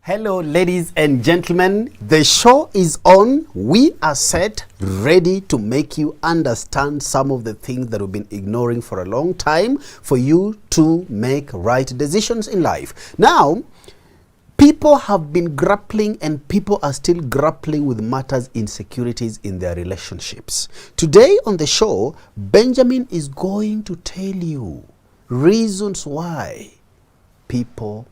Hello, ladies and gentlemen. The show is on. We are set, ready to make you understand some of the things that we've been ignoring for a long time for you to make right decisions in life. Now, people have been grappling and people are still grappling with matters, insecurities in their relationships. Today on the show, Benjamin is going to tell you reasons why people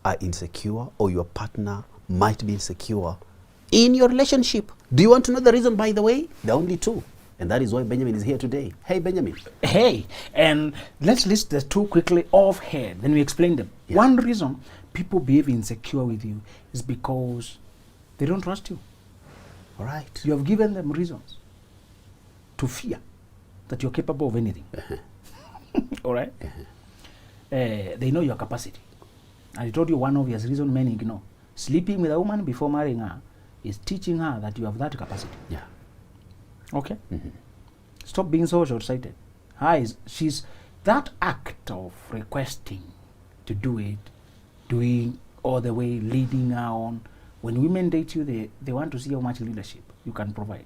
are insecure or your partner might be insecure in your relationship. Do you want to know the reason, by the way? There are only two. And that is why Benjamin is here today. Hey, Benjamin. Hey, and let's list the two quickly offhand. Then we explain them. Yeah. One reason people behave insecure with you is because they don't trust you. All right. You have given them reasons to fear that you're capable of anything. All right? They know your capacity. I told you one obvious reason men ignore. Sleeping with a woman before marrying her is teaching her that you have that capacity. Yeah. Okay? Stop being so short-sighted. She's that act of requesting to do it, doing all the way, leading her on. When women date you, they want to see how much leadership you can provide.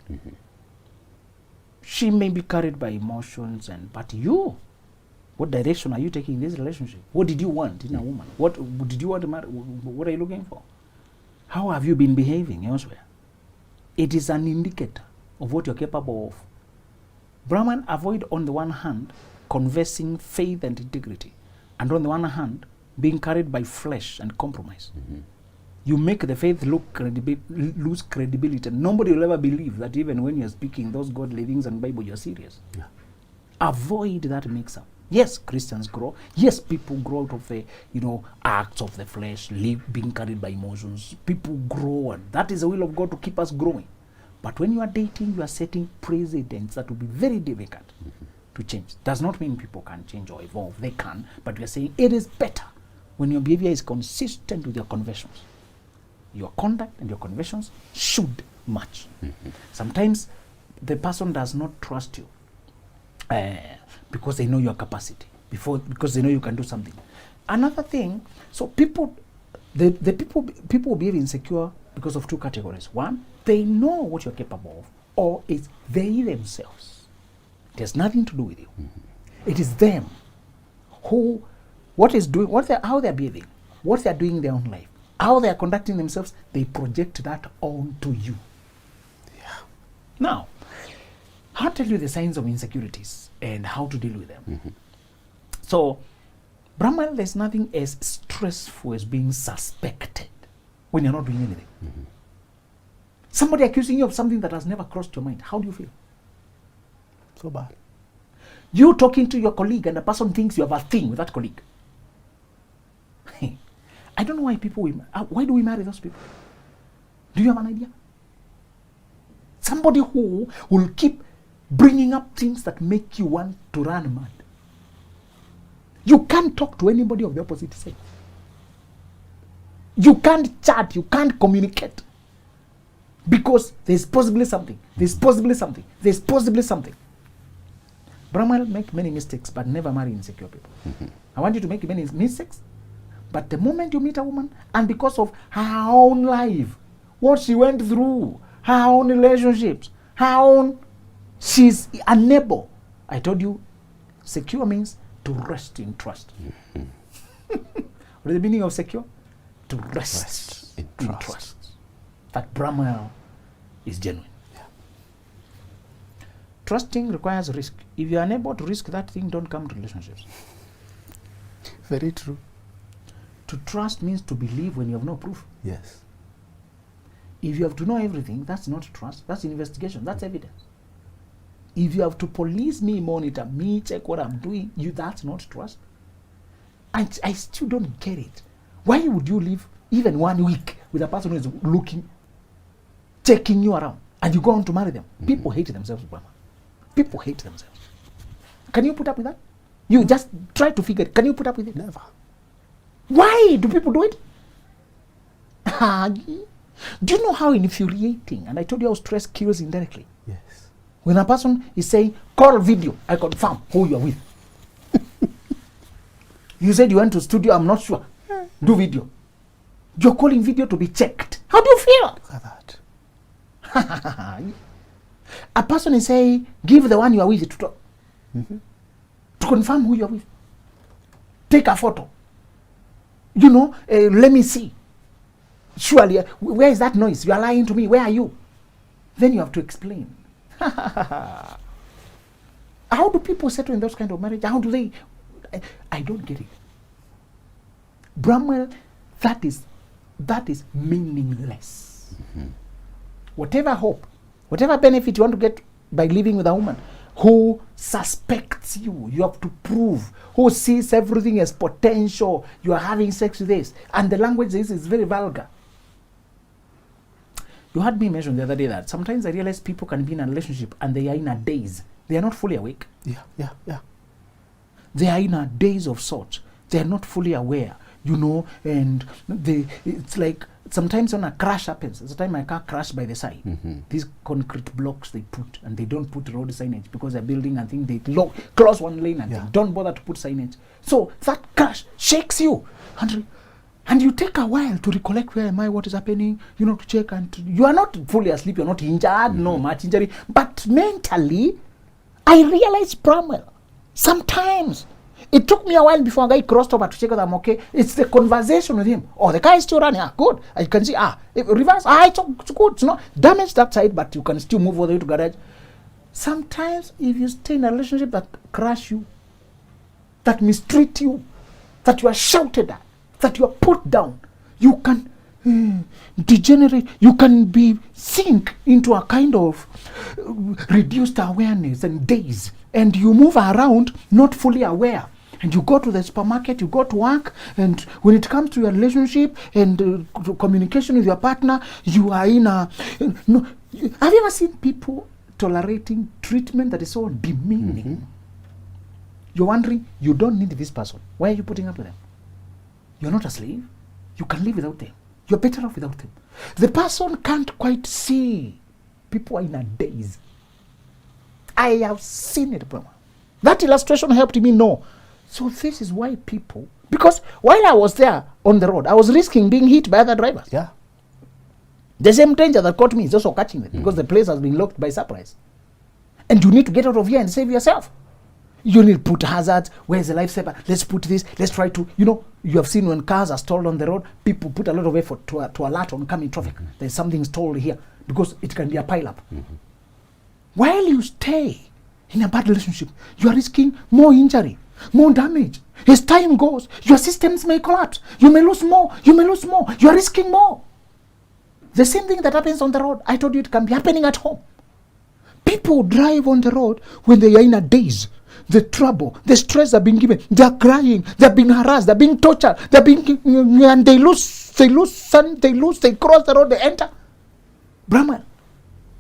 She may be carried by emotions, but you, what direction are you taking in this relationship? What did you want in a woman? What did you want to marry? What are you looking for? How have you been behaving elsewhere? It is an indicator of what you're capable of. Brahman, avoid on the one hand confessing faith and integrity, and on the one hand being carried by flesh and compromise. You make the faith lose credibility. Nobody will ever believe that even when you're speaking those godly things and Bible, you're serious. Yeah. Avoid that mix-up. Yes, Christians grow. Yes, people grow out of the, acts of the flesh, being carried by emotions. People grow, and that is the will of God to keep us growing. But when you are dating, you are setting precedents that will be very difficult to change. Does not mean people can change or evolve. They can, but we are saying it is better when your behavior is consistent with your convictions. Your conduct and your convictions should match. Sometimes the person does not trust you. Because they know your capacity, because they know you can do something. Another thing, so people behave insecure because of two categories. One, they know what you're capable of, or it's they themselves. It has nothing to do with you. It is them who, how they're behaving, what they're doing in their own life, how they're conducting themselves, they project that onto you. Yeah. Now, I'll tell you the signs of insecurities and how to deal with them. So, Brahman, there's nothing as stressful as being suspected when you're not doing anything. Somebody accusing you of something that has never crossed your mind. How do you feel? So bad. You talking to your colleague and the person thinks you have a thing with that colleague. I don't know why why do we marry those people? Do you have an idea? Somebody who will keep bringing up things that make you want to run mad. You can't talk to anybody of the opposite sex. You can't chat, you can't communicate. Because there's possibly something, there's possibly something, there's possibly something. Brahman make many mistakes, but never marry insecure people. I want you to make many mistakes, but the moment you meet a woman, and because of her own life, what she went through, her own relationships, she's unable. I told you, secure means to rest in trust. What is the meaning of secure? To rest in trust. That Brahma is genuine. Yeah. Trusting requires risk. If you are unable to risk that thing, don't come to relationships. Very true. To trust means to believe when you have no proof. Yes. If you have to know everything, that's not trust. That's investigation. That's evidence. If you have to police me, monitor me, check what I'm doing, that's not trust. And I still don't get it. Why would you live even 1 week with a person who is looking, checking you around, and you go on to marry them? People hate themselves, Obama. People hate themselves. Can you put up with that? You just try to figure it. Can you put up with it? Never. Why do people do it? Do you know how infuriating? And I told you how stress kills indirectly. Yes. When a person is saying, call video, I confirm who you are with. You said you went to studio, I'm not sure. Do video. You're calling video to be checked. How do you feel? Look at that. A person is saying, give the one you are with to talk. To confirm who you are with. Take a photo. You know, let me see. Surely, where is that noise? You are lying to me. Where are you? Then you have to explain. How do people settle in those kind of marriage? How do they? I don't get it. Bramwell, that is meaningless. Whatever hope, whatever benefit you want to get by living with a woman who suspects you, you have to prove, who sees everything as potential, you are having sex with this, and the language is very vulgar. You heard me mention the other day that sometimes I realize people can be in a relationship and they are in a daze. They are not fully awake. Yeah. They are in a daze of sorts. They are not fully aware, you know, and it's like sometimes when a crash happens, it's the time my car crashed by the side. These concrete blocks they put, and they don't put road signage because they're building and they close one lane and they don't bother to put signage. So that crash shakes you. And you take a while to recollect, where am I, what is happening, you know, to check. And you are not fully asleep, you're not injured, no much injury. But mentally, I realized, Bramwell, sometimes it took me a while before a guy crossed over to check that I'm okay. It's the conversation with him. Oh, the car is still running. Good. I can see, reverse. It's good. It's not damaged that side, but you can still move all the way to garage. Sometimes, if you stay in a relationship that crush you, that mistreat you, that you are shouted at, that you are put down, you can degenerate, you can be sink into a kind of reduced awareness and daze, and you move around not fully aware, and you go to the supermarket, you go to work, and when it comes to your relationship and communication with your partner, you are in a no. Have you ever seen people tolerating treatment that is so demeaning? You're wondering, you don't need this person, why are you putting up with them? You're not a slave. You can live without them. You're better off without them. The person can't quite see. People are in a daze. I have seen it, Brahma. That illustration helped me know. So this is why people, because while I was there on the road, I was risking being hit by other drivers. Yeah. The same danger that caught me is also catching them because the place has been locked by surprise. And you need to get out of here and save yourself. You need to put hazards. Where's the lifesaver? Let's put this. Let's try to, you know, you have seen when cars are stalled on the road, people put a lot of effort to alert oncoming traffic. There's something stalled here because it can be a pile-up. While you stay in a bad relationship, you are risking more injury, more damage. As time goes, your systems may collapse. You may lose more. You may lose more. You are risking more. The same thing that happens on the road, I told you it can be happening at home. People drive on the road when they are in a daze. The trouble, the stress they're being given, they're crying, they're being harassed, they're being tortured, and they cross the road, they enter. Brahman,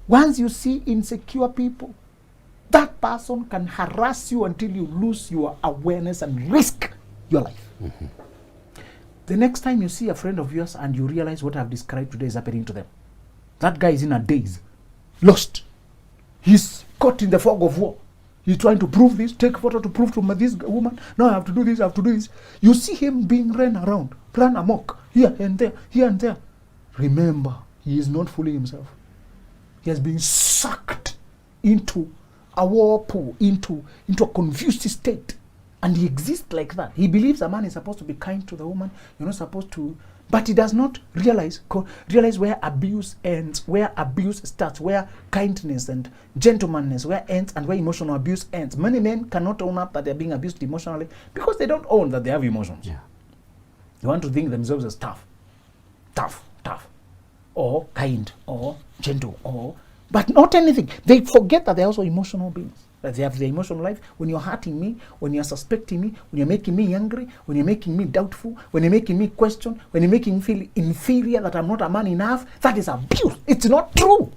once you see insecure people, that person can harass you until you lose your awareness and risk your life. The next time you see a friend of yours and you realize what I've described today is happening to them, that guy is in a daze, lost. He's caught in the fog of war. He's trying to prove this, take photo to prove to this woman, no, I have to do this, I have to do this. You see him being run around, run amok, here and there, here and there. Remember, he is not fully himself. He has been sucked into a whirlpool, into a confused state. And he exists like that. He believes a man is supposed to be kind to the woman, you're not supposed to, but he does not realize where abuse ends, where abuse starts, where kindness and gentlemanness where ends, and where emotional abuse ends. Many men cannot own up that they're being abused emotionally because they don't own that they have emotions. Yeah. They want to think themselves as tough, or kind, or gentle, but not anything. They forget that they're also emotional beings. That they have their emotional life. When you're hurting me, when you're suspecting me, when you're making me angry, when you're making me doubtful, when you're making me question, when you're making me feel inferior, that I'm not a man enough, that is abuse. It's not true.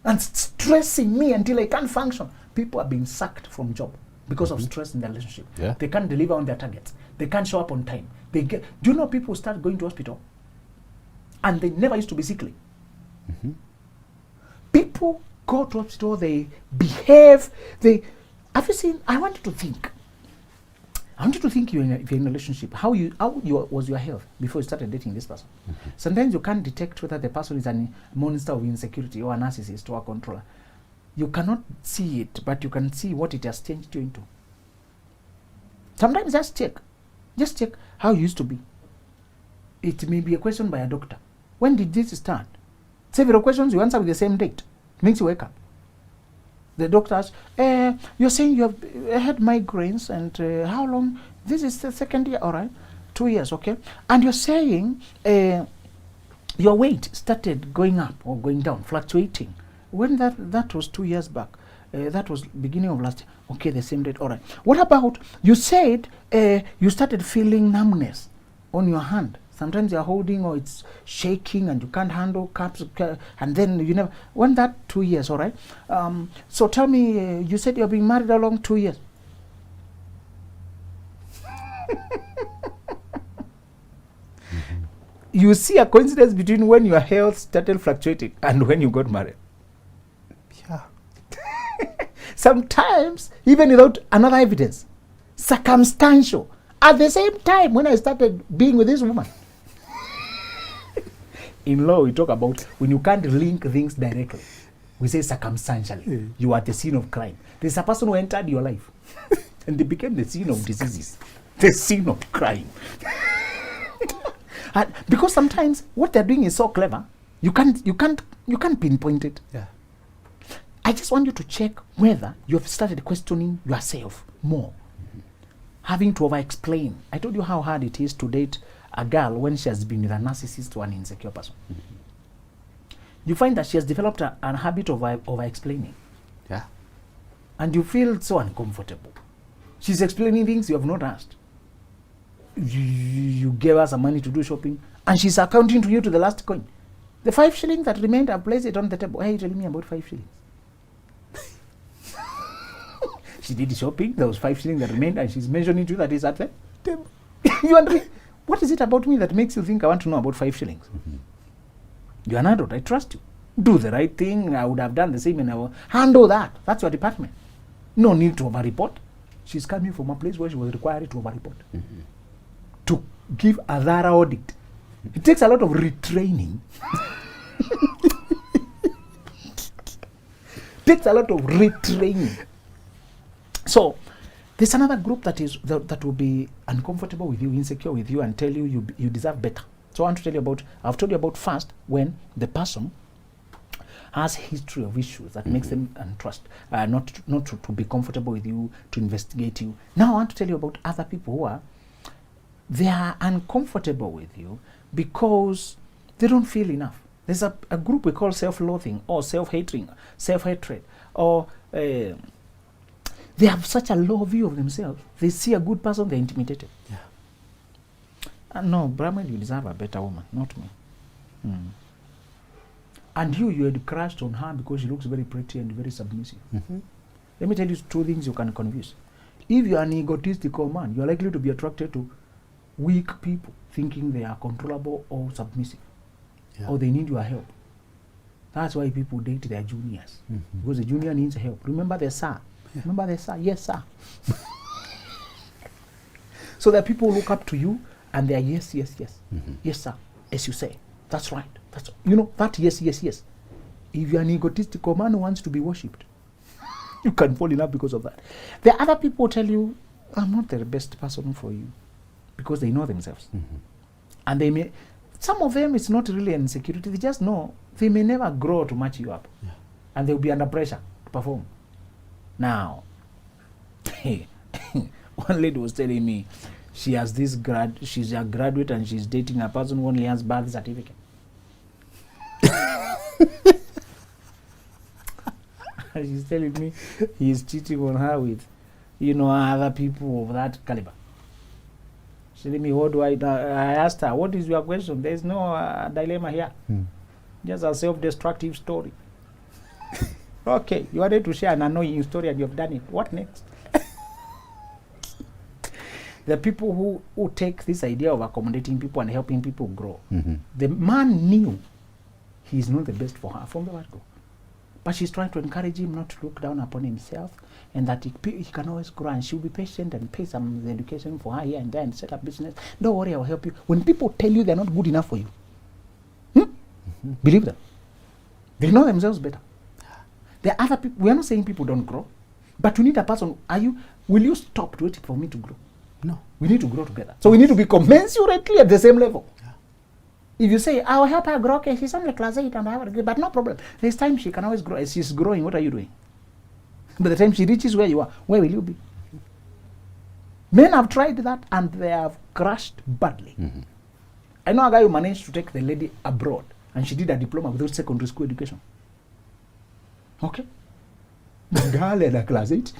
And stressing me until I can't function. People are being sacked from job because of stress in their relationship. Yeah. They can't deliver on their targets. They can't show up on time. Do you know people start going to hospital and they never used to be sickly? People go to hospital, they behave, have you seen, I want you to think, I want you to think if you're in a relationship, how was your health before you started dating this person? Sometimes you can't detect whether the person is a monster of insecurity or a narcissist or a controller. You cannot see it, but you can see what it has changed you into. Sometimes just check how you used to be. It may be a question by a doctor. When did this start? Several questions you answer with the same date. Makes you wake up. The doctor asks, you're saying you have had migraines, and how long? This is the second year, all right? 2 years, okay? And you're saying your weight started going up or going down, fluctuating. When that was 2 years back. That was beginning of last year. Okay, the same date, all right. What about, you said you started feeling numbness on your hand. Sometimes you're holding or it's shaking and you can't handle cups, and then you never. When that 2 years, all right? So tell me, you said you've been married along 2 years. You see a coincidence between when your health started fluctuating and when you got married. Yeah. Sometimes, even without another evidence, circumstantial. At the same time, when I started being with this woman, in law, we talk about when you can't link things directly. We say circumstantially. You are at the scene of crime. There's a person who entered your life and they became the scene of diseases, the scene of crime. And because sometimes what they're doing is so clever, you can't pinpoint it. Yeah. I just want you to check whether you have started questioning yourself more, having to over-explain. I told you how hard it is to date a girl when she has been with a narcissist or an insecure person. You find that she has developed a habit of over-explaining. Yeah. And you feel so uncomfortable. She's explaining things you have not asked. You gave her some money to do shopping, and she's accounting to you to the last coin. The 5 shillings that remained, I place it on the table. Why are you telling me about 5 shillings? She did shopping, there was 5 shillings that remained, and she's mentioning to you that it's at the table. You wondering, what is it about me that makes you think I want to know about 5 shillings? You're an adult, I trust you. Do the right thing, I would have done the same, and I will handle that. That's your department. No need to over-report. She's coming from a place where she was required to over-report. To give a thorough audit. It takes a lot of retraining. Takes a lot of retraining. So, there's another group that will be uncomfortable with you, insecure with you, and tell you deserve better. So I want to tell you about, I've told you about first, when the person has history of issues that makes them not to be comfortable with you, to investigate you. Now I want to tell you about other people who they are uncomfortable with you because they don't feel enough. There's a group we call self-loathing or self-hatred, or they have such a low view of themselves. They see a good person, they're intimidated. Yeah. No, Brahma, you deserve a better woman, not me. And you had crushed on her because she looks very pretty and very submissive. Let me tell you 2 things you can confuse. If you are an egotistical man, you are likely to be attracted to weak people, thinking they are controllable or submissive, or they need your help. That's why people date their juniors, because the junior needs help. Remember the sir. Remember the sir? Yes, sir. So that people look up to you and they are yes. Yes, sir. As you say. That's right. That's, that yes. If you're an egotistical man who wants to be worshipped, you can fall in love because of that. The other people tell you, I'm not the best person for you, because they know themselves. And some of them, it's not really an insecurity. They just know they may never grow to match you up. And they'll be under pressure to perform. Now, one lady was telling me she has she's a graduate and she's dating a person who only has birth certificate. And she's telling me he's cheating on her with, other people of that caliber. She's telling me, what do I asked her, what is your question? There's no dilemma here. Just a self-destructive story. Okay, you wanted to share an annoying story and you've done it. What next? The people who take this idea of accommodating people and helping people grow. The man knew he's not the best for her from the word go. But she's trying to encourage him not to look down upon himself, and that he can always grow, and she'll be patient and pay some education for her here and there and set up business. Don't worry, I will help you. When people tell you they're not good enough for you, believe them. They know themselves better. There are other people. We are not saying people don't grow, but we need a person. Will you stop waiting for me to grow? No. We need to grow together. So we need to be commensurately at the same level. Yeah. If you say, I will help her grow, okay, she's only class 8 and I have a degree, but no problem. There's time she can always grow. As she's growing, what are you doing? By the time she reaches where you are, where will you be? Men have tried that and they have crashed badly. I know a guy who managed to take the lady abroad and she did a diploma without secondary school education. Okay? The girl had a class 8,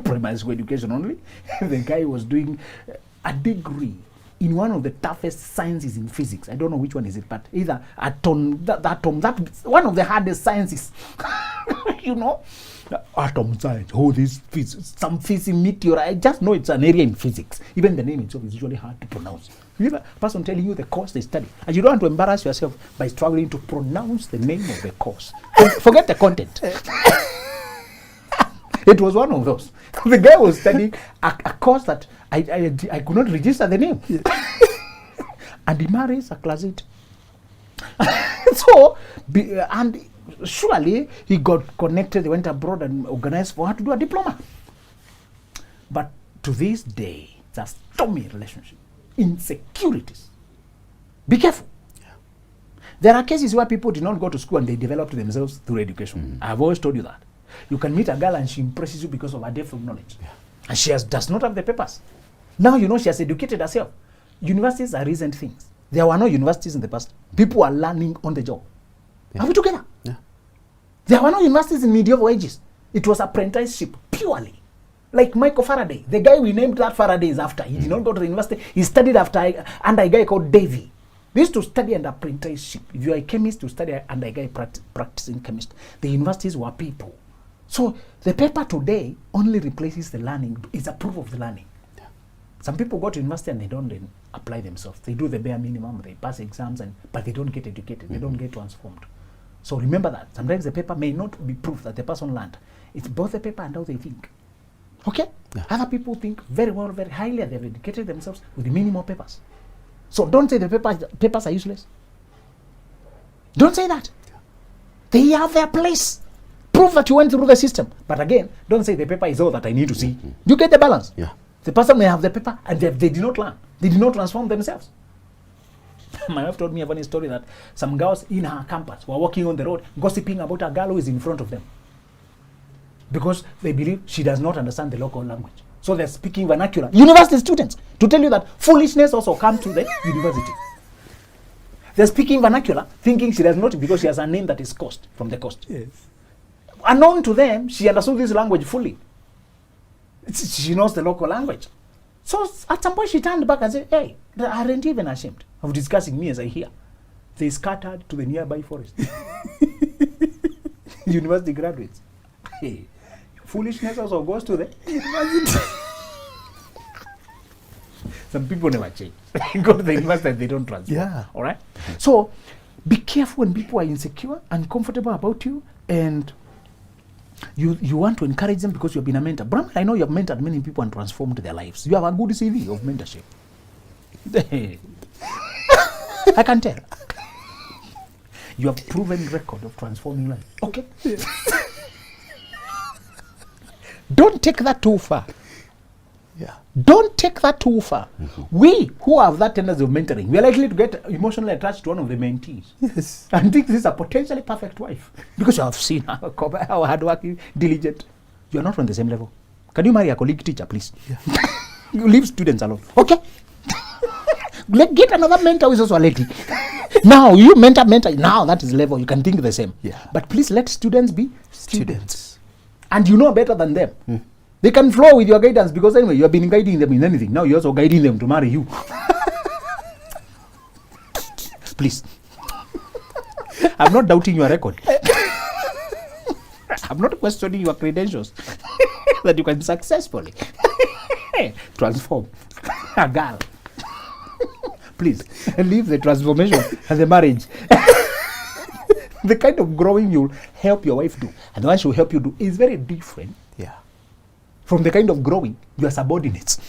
primary school education only. The guy was doing a degree in one of the toughest sciences in physics. I don't know which one is it, but either atom, that one of the hardest sciences. You know? Atom science, this physics, some physics, meteor. I just know it's an area in physics. Even the name itself is usually hard to pronounce. You have a person telling you the course they study, and you don't want to embarrass yourself by struggling to pronounce the name of the course. Forget the content. It was one of those. The guy was studying a course that I could not register the name. And he marries a class 8. And surely he got connected, they went abroad and organized for her to do a diploma. But to this day, it's a stormy relationship. Insecurities. Be careful. Yeah. There are cases where people did not go to school and they developed themselves through education. I've always told you that. You can meet a girl and she impresses you because of her depth of knowledge. Yeah. And she does not have the papers. Now you know she has educated herself. Universities are recent things. There were no universities in the past. People are learning on the job. Yeah. Are we together? Yeah. There were no universities in medieval ages. It was apprenticeship, purely. Like Michael Faraday. The guy we named that Faraday is after. He did not go to the university. He studied under a guy called Davy. They used to study under apprenticeship. If you are a chemist, you study under a guy practicing chemist. The universities were people. So the paper today only replaces the learning. It's a proof of the learning. Yeah. Some people go to university and they don't then apply themselves. They do the bare minimum. They pass exams, but they don't get educated. They don't get transformed. So remember that. Sometimes the paper may not be proof that the person learned. It's both the paper and how they think. Okay? Yeah. Other people think very well, very highly, and they've educated themselves with the minimal papers. So don't say the papers are useless. Don't say that. Yeah. They have their place. Prove that you went through the system. But again, don't say the paper is all that I need to see. Do you get the balance? Yeah. The person may have the paper and they did not learn. They did not transform themselves. My wife told me a funny story that some girls in her campus were walking on the road gossiping about a girl who is in front of them. Because they believe she does not understand the local language. So they're speaking vernacular. University students, to tell you that foolishness also comes to the university. They're speaking vernacular, thinking she does not because she has a name that is coast, from the coast. Yes. Unknown to them, she understood this language fully. She knows the local language. So at some point she turned back and said, hey, they aren't even ashamed of discussing me as I hear. They scattered to the nearby forest. University graduates. Hey, foolishness also goes to the university. Some people never change. They go to the university and they don't transfer. Yeah. All right? So be careful when people are insecure, uncomfortable about you, and you want to encourage them because you've been a mentor. Brahman, I know you have mentored many people and transformed their lives. You have a good CV of mentorship. I can tell. You have proven record of transforming life. Okay? Don't take that too far. Yeah. Don't take that too far. We who have that tendency of mentoring, we are likely to get emotionally attached to one of the mentees. Yes. And think this is a potentially perfect wife. Because you have seen how hardworking, diligent. You are not on the same level. Can you marry a colleague teacher, please? Yeah. You leave students alone. Okay? Get another mentor who is also a lady. Now, you mentor. Now that is level. You can think the same. Yeah. But please let students be students. And you know better than them. They can flow with your guidance because anyway, you have been guiding them in anything. Now you're also guiding them to marry you. Please. I'm not doubting your record. I'm not questioning your credentials. That you can successfully transform a girl. Please, leave the transformation and the marriage The kind of growing you'll help your wife do, and the one she'll help you do, is very different from the kind of growing your subordinates.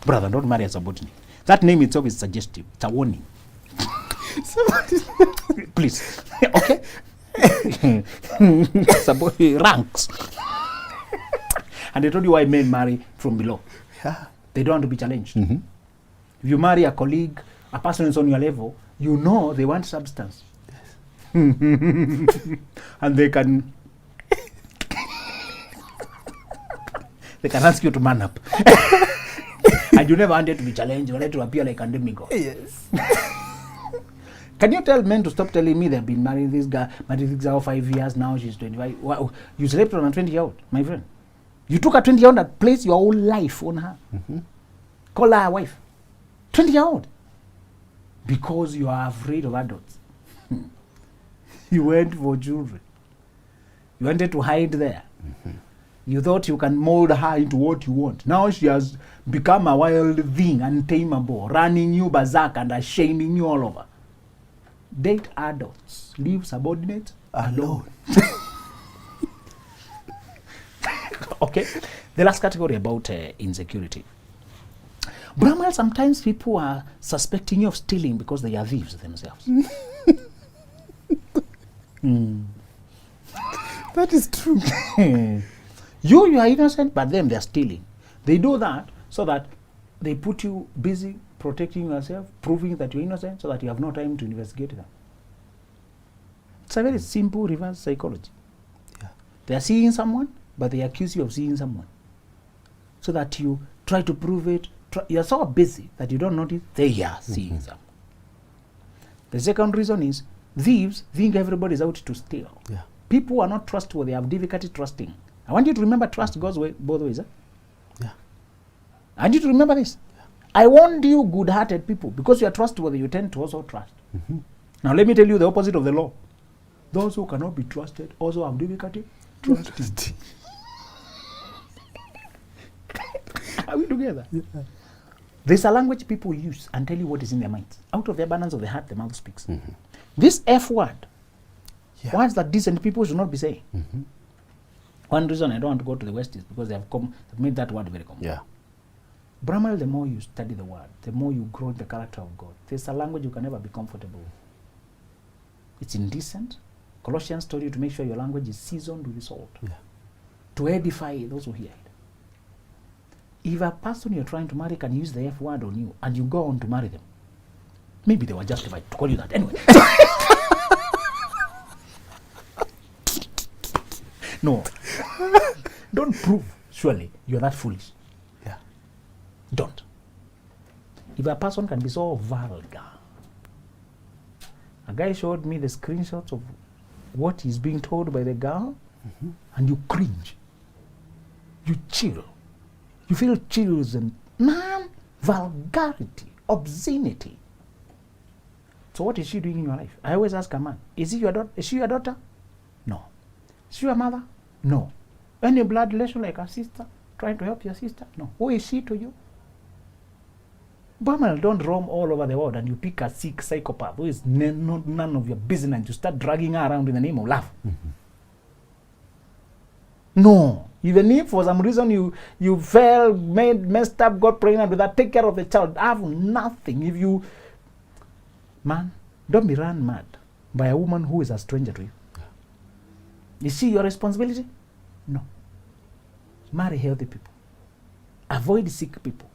Brother, don't marry a subordinate. That name itself is suggestive. It's a warning. Please. Okay? Ranks. And they told you why men marry from below. Yeah. They don't want to be challenged. Mm-hmm. If you marry a colleague, a person who's on your level, you know they want substance. Yes. And they can ask you to man up. And you never wanted to be challenged, you wanted to appear like a demigod. Yes. Can you tell men to stop telling me they've been marrying this guy, married this girl 5 years now, she's 25. Wow. You slept on a 20-year-old, my friend. You took a 20-year-old and placed your whole life on her. Mm-hmm. Call her a wife. 20-year-old. Because you are afraid of adults. You went for children. You wanted to hide there. Mm-hmm. You thought you can mold her into what you want. Now she has become a wild thing, untamable, running you berserk and shaming you all over. Date adults. Leave subordinates alone. Okay. The last category about insecurity. Brahma, sometimes people are suspecting you of stealing because they are thieves themselves. That is true. You are innocent, but them, they are stealing. They do that so that they put you busy protecting yourself, proving that you're innocent, so that you have no time to investigate them. It's a very simple reverse psychology. Yeah. They are seeing someone, but they accuse you of seeing someone. So that you try to prove it. You're so busy that you don't notice they are seeing someone. The second reason is thieves think everybody's out to steal. Yeah. People are not trustworthy, have difficulty trusting. I want you to remember trust goes both ways. Yeah. I want you to remember this. Yeah. I warned you good-hearted people, because you are trustworthy, you tend to also trust. Mm-hmm. Now let me tell you the opposite of the law. Those who cannot be trusted also have difficulty trusting. Are we together? Yeah. There's a language people use and tell you what is in their minds. Out of the abundance of the heart, the mouth speaks. Mm-hmm. This F word, words that decent people should not be saying. Mm-hmm. One reason I don't want to go to the West is because they've made that word very common. Yeah. Brahma, the more you study the word, the more you grow in the character of God. There's a language you can never be comfortable with. It's indecent. Colossians told you to make sure your language is seasoned with salt. Yeah. To edify those who hear it. If a person you're trying to marry can use the F word on you and you go on to marry them, maybe they were justified to call you that anyway. No. Don't prove, surely, you're that foolish. Yeah. Don't. If a person can be so vulgar. A guy showed me the screenshots of what he's being told by the girl, and you cringe. You chill. You feel chills and, man, vulgarity, obscenity. So what is she doing in your life? I always ask a man, is she your daughter? No. Is she your mother? No. Any blood relation like a sister? Trying to help your sister? No. Who is she to you? Brahma, don't roam all over the world and you pick a sick psychopath who is none of your business and you start dragging her around in the name of love. Mm-hmm. No. Even if for some reason you fell, messed up, got pregnant with that, take care of the child. I have nothing. If you, man, don't be run mad by a woman who is a stranger to you. Is she your responsibility? No. Marry healthy people. Avoid sick people.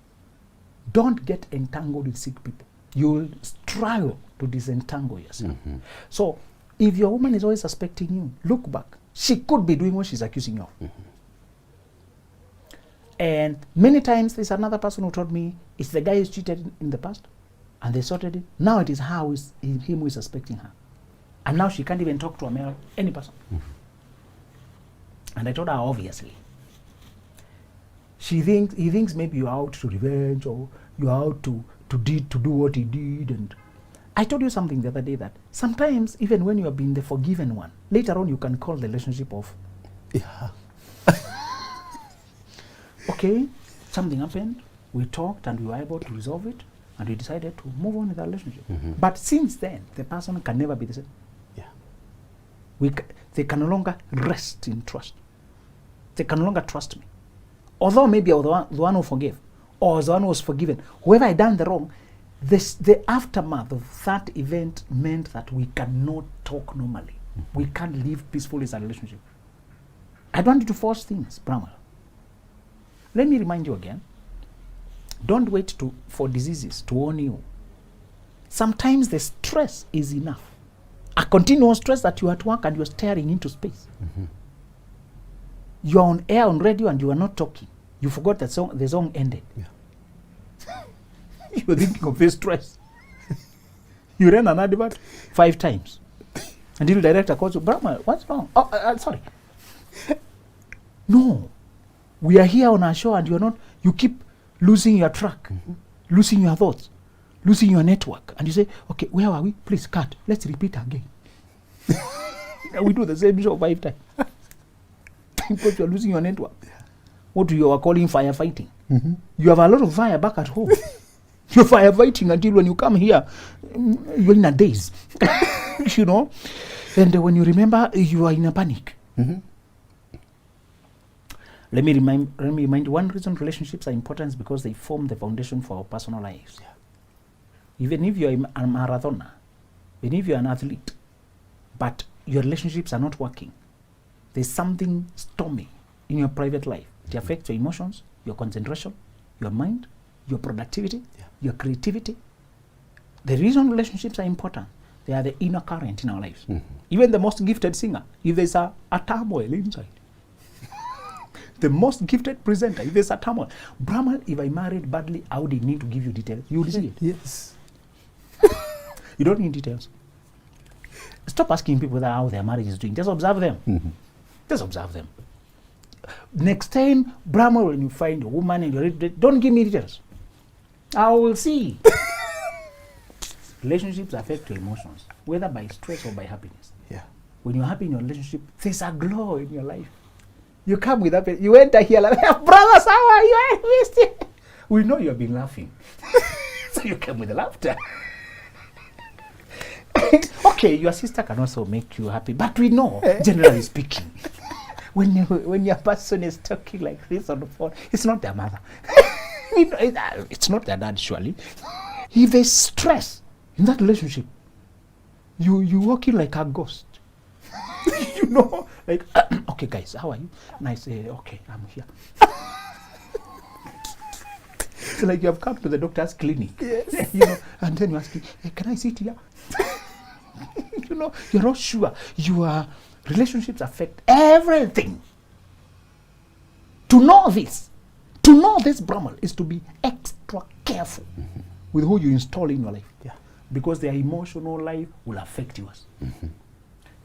Don't get entangled with sick people. You'll struggle to disentangle yourself. Mm-hmm. So, if your woman is always suspecting you, look back. She could be doing what she's accusing you of. Mm-hmm. And many times, there's another person who told me, it's the guy who's cheated in the past, and they sorted it. Now it is him who is suspecting her. And now she can't even talk to a male, any person. Mm-hmm. And I told her, obviously. He thinks maybe you're out to revenge, or you're out to do what he did. And I told you something the other day that sometimes, even when you have been the forgiven one, later on you can call the relationship off. Yeah. Okay, something happened, we talked and we were able to resolve it. And we decided to move on with the relationship. But since then, the person can never be the same. Yeah. They can no longer rest in trust. They can no longer trust me. Although maybe I was the one who forgave, or I was the one who was forgiven, whoever had done the wrong, the aftermath of that event meant that we cannot talk normally. We can't live peacefully as a relationship. I don't want you to force things, Brahma. Let me remind you again. Don't wait for diseases to warn you. Sometimes the stress is enough. A continuous stress that you are at work and you are staring into space. You are on air, on radio, and you are not talking. You forgot that the song ended. Yeah. You were thinking of this stress. You ran an advert 5 times. Until the director calls you, Brahma, what's wrong? Oh, sorry. No. We are here on our show and you are not. You keep losing your track, losing your thoughts, losing your network. And you say, okay, where are we? Please cut. Let's repeat again. We do the same show 5 times. Because you're losing your network. What you are calling firefighting. You have a lot of fire back at home. You're firefighting until when you come here, you're in a daze. You know? And when you remember, you are in a panic. Let me remind you, one reason relationships are important is because they form the foundation for our personal lives. Yeah. Even if you're a marathoner, even if you're an athlete, but your relationships are not working, there's something stormy in your private life. It affects your emotions, your concentration, your mind, your productivity, your creativity. The reason relationships are important, they are the inner current in our lives. Even the most gifted singer, if there's a turmoil inside, the most gifted presenter, if there's a turmoil, Brahma, if I married badly, I would need to give you details. You would see it. Yes. You don't need details. Stop asking people how their marriage is doing. Just observe them. Just observe them. Next time, Brahma, when you find a woman and you're ready, don't give me details. I will see. Relationships affect your emotions, whether by stress or by happiness. Yeah. When you're happy in your relationship, there's a glow in your life. You come with that, you enter here like, brothers, how are you? I missed you. We know you have been laughing. So you come with the laughter. Okay, your sister can also make you happy, but we know, generally speaking, when your person is talking like this on the phone, it's not their mother. It's not their dad, surely. If there's stress in that relationship, you walk in like a ghost. You know, like, okay, guys, how are you? And I say, okay, I'm here. It's like you have come to the doctor's clinic. Yes. You know, and then you ask, hey, can I sit here? You know, you're not sure. Your relationships affect everything. To know this, Brahma, is to be extra careful with who you install in your life. Yeah. Because their emotional life will affect yours.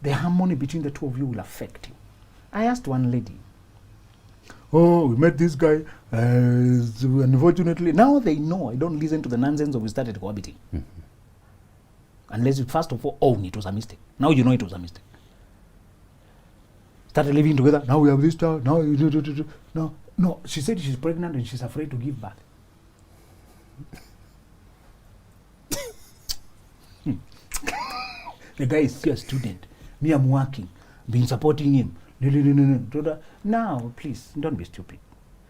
The harmony between the two of you will affect you. I asked one lady, oh, we met this guy, unfortunately, now they know I don't listen to the nonsense of we started cohabiting. Unless you first of all own it was a mistake. Now you know it was a mistake. Started living together, now we have this child, now you no, she said she's pregnant and she's afraid to give birth. The guy is still a student. Me, I'm working, been supporting him. No. Now, please, don't be stupid.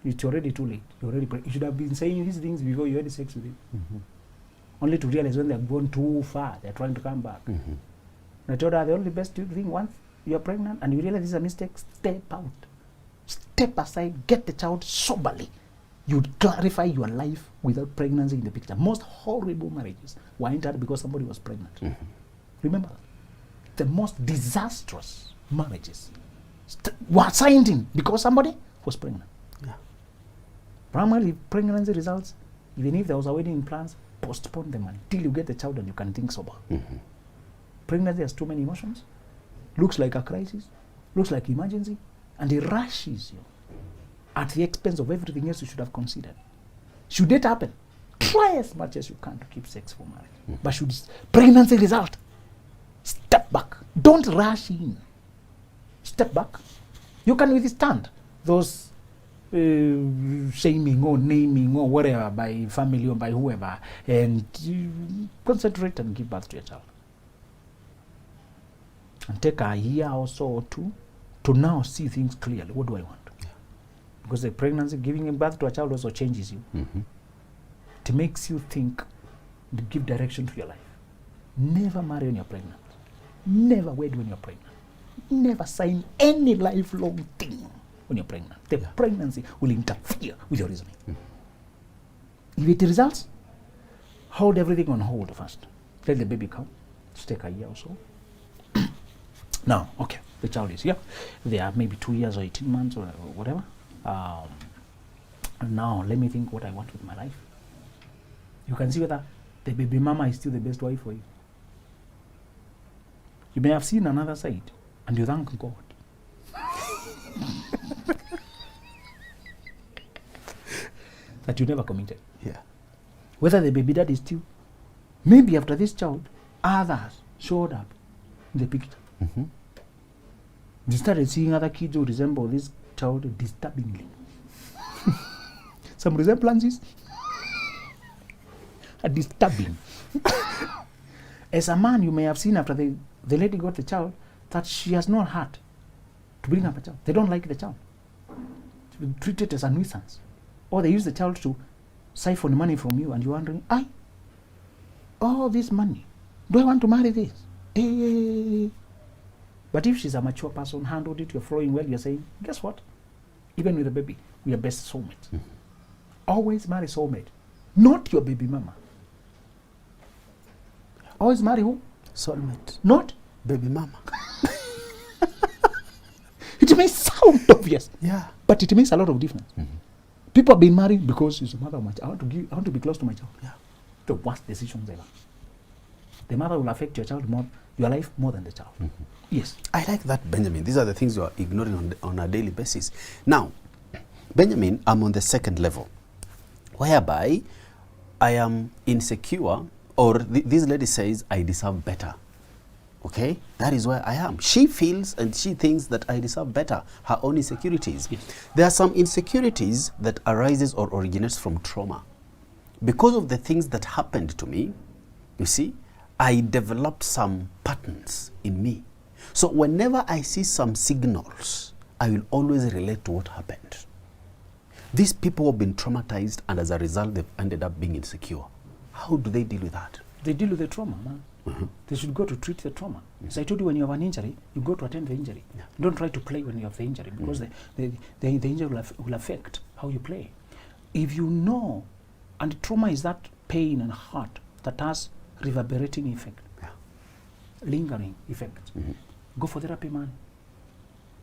It's already too late. You should have been saying these things before you had sex with him. Only to realize when they've gone too far, they're trying to come back. And I told her the only best thing, once you're pregnant and you realize this is a mistake, step out. Step aside, get the child soberly. You'd clarify your life without pregnancy in the picture. Most horrible marriages were entered because somebody was pregnant. Remember that? The most disastrous marriages were signed in because somebody was pregnant. Yeah. Primarily, pregnancy results, even if there was a wedding in plans, postpone them until you get the child and you can think sober. Pregnancy has too many emotions, looks like a crisis, looks like emergency, and it rushes you at the expense of everything else you should have considered. Should it happen, try as much as you can to keep sex for marriage. But should pregnancy result, step back. Don't rush in. Step back. You can withstand those shaming or naming or whatever by family or by whoever, and concentrate and give birth to your child. And take a year or so or two to now see things clearly. What do I want? Yeah. Because the pregnancy, giving birth to a child also changes you. It makes you think, to give direction to your life. Never marry when you're pregnant. Never wed when you're pregnant. Never sign any lifelong thing when you're pregnant. The pregnancy will interfere with your reasoning. If it results, hold everything on hold first. Let the baby come. Just take a year or so. Now, okay, the child is here. They are maybe 2 years or 18 months or whatever. And now, let me think what I want with my life. You can see whether the baby mama is still the best wife for you. You may have seen another side, and you thank God. That you never committed. Yeah. Whether the baby dad is still, maybe after this child, others showed up in the picture. You started seeing other kids who resemble this child disturbingly. Some resemblances are disturbing. As a man, you may have seen after the lady got the child that she has no heart to bring up a child. They don't like the child. They treat it as a nuisance. Or they use the child to siphon money from you, and you're wondering, all this money, do I want to marry this? But if she's a mature person, handled it, you're flowing well, you're saying, guess what? Even with a baby, we are best soulmates. Always marry soulmate, not your baby mama. Always marry who? Soulmate. Not baby mama. It may sound obvious, but it makes a lot of difference. People have been married because she's the mother of my child. I want to be close to my child. The worst decisions ever. The mother will affect your child more, your life more than the child. Yes. I like that, Benjamin. These are the things you are ignoring on a daily basis. Now, Benjamin, I'm on the second level, whereby I am insecure, or this lady says I deserve better. Okay, that is where I am. She feels and she thinks that I deserve better. Her own insecurities. Yes. There are some insecurities that arises or originates from trauma. Because of the things that happened to me, you see, I developed some patterns in me. So whenever I see some signals, I will always relate to what happened. These people have been traumatized, and as a result, they've ended up being insecure. How do they deal with that? They deal with the trauma, man. They should go to treat the trauma. As I told you, when you have an injury, you go to attend the injury. Don't try to play when you have the injury, because the injury will affect how you play. If you know, and trauma is that pain and hurt that has reverberating effect, lingering effect. Go for therapy, man.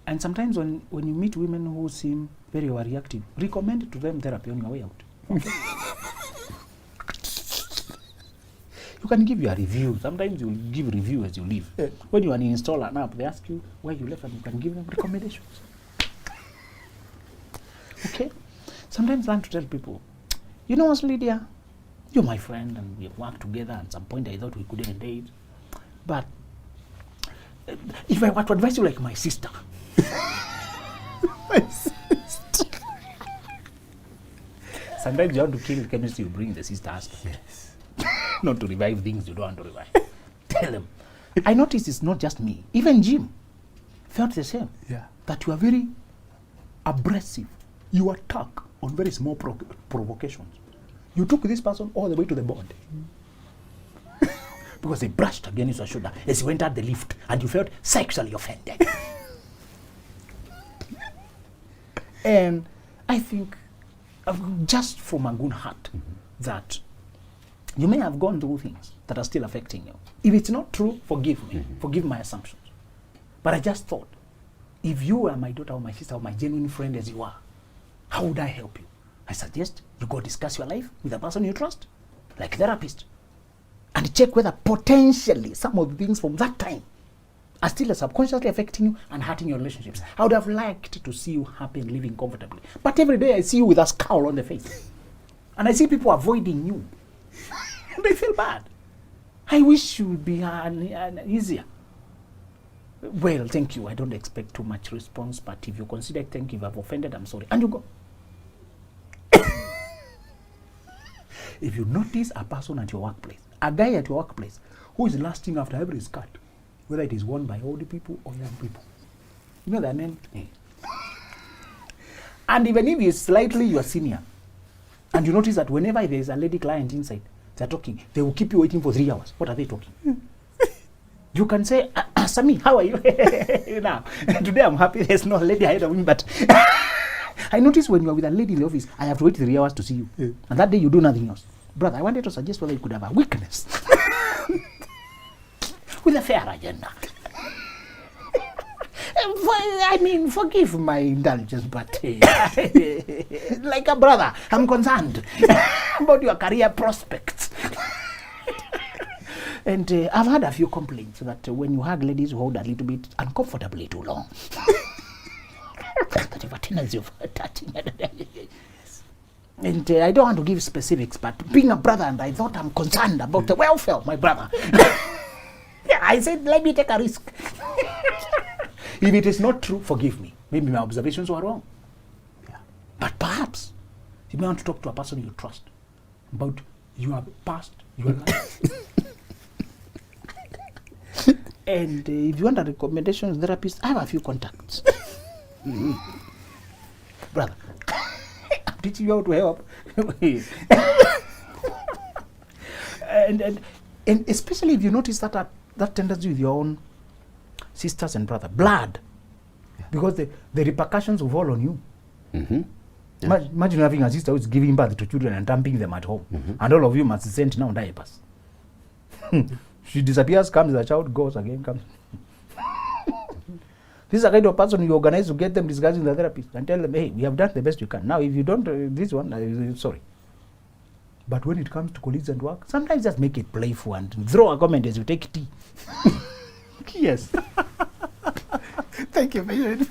And sometimes when you meet women who seem very overreactive, recommend to them therapy on your way out. Okay? You can give your review. Sometimes you will give review as you leave. When you install an app, they ask you where you left, and you can give them recommendations. Okay? Sometimes I learn to tell people, you know what, Lydia? You're my friend, and we have worked together. At some point, I thought we could end date. But if I were to advise you like my sister, My sister. sometimes you want to kill chemistry, you bring the sister ask. Yes. Not to revive things you don't want to revive. Tell them. I noticed it's not just me. Even Jim felt the same. That you are very abrasive. You attack on very small provocations. You took this person all the way to the board. Because they brushed against your shoulder as you went out the lift, and you felt sexually offended. And I think, just from a good heart, that you may have gone through things that are still affecting you. If it's not true, forgive me. Forgive my assumptions. But I just thought, if you were my daughter or my sister or my genuine friend as you are, how would I help you? I suggest you go discuss your life with a person you trust, like a therapist, and check whether potentially some of the things from that time are still subconsciously affecting you and hurting your relationships. I would have liked to see you happy and living comfortably. But every day I see you with a scowl on the face. And I see people avoiding you. And I feel bad. I wish you would be easier. Well, thank you. I don't expect too much response, but if you consider thank you, if I've offended, I'm sorry. And you go. If you notice a person at your workplace, a guy at your workplace, who is lasting after every skirt, whether it is worn by old people or young people, you know their name? And even if he's slightly your senior, and you notice that whenever there is a lady client inside, they're talking, they will keep you waiting for 3 hours. What are they talking? You can say, Sami, how are you? Now, today I'm happy there's no lady ahead of me, but I notice when you are with a lady in the office, I have to wait 3 hours to see you. And that day you do nothing else. Brother, I wanted to suggest whether you could have a weakness with a fair agenda. I mean, forgive my indulgence, but like a brother, I'm concerned about your career prospects. And I've had a few complaints that when you hug ladies who hold a little bit uncomfortably too long, that you have a tendency of touching. And I don't want to give specifics, but being a brother, and I thought I'm concerned about the welfare of my brother. Yeah, I said, let me take a risk. If it is not true, forgive me. Maybe my observations were wrong. Yeah. But perhaps you may want to talk to a person you trust about your past, your life. And if you want a recommendation therapist, I have a few contacts. Brother, I'm teaching you how to help. and especially if you notice that tendency with your own sisters and brother, blood, because the repercussions will fall on you. Yeah. Imagine having a sister who is giving birth to children and dumping them at home, and all of you must send now diapers. She disappears, comes, the child goes again, comes. This is a kind of person you organize to get them discussing the therapist and tell them, hey, we have done the best you can. Now, if you don't, this one, sorry. But when it comes to colleagues and work, sometimes just make it playful and throw a comment as you take tea. Yes. Thank you, Benjamin.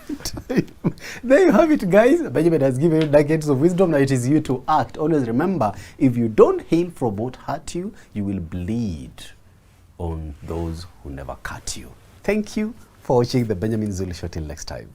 There you have it, guys. Benjamin has given you nuggets of wisdom. Now it is you to act. Always remember, if you don't heal from what hurt you, you will bleed on those who never cut you. Thank you for watching the Benjamin Zulu Show. Till next time.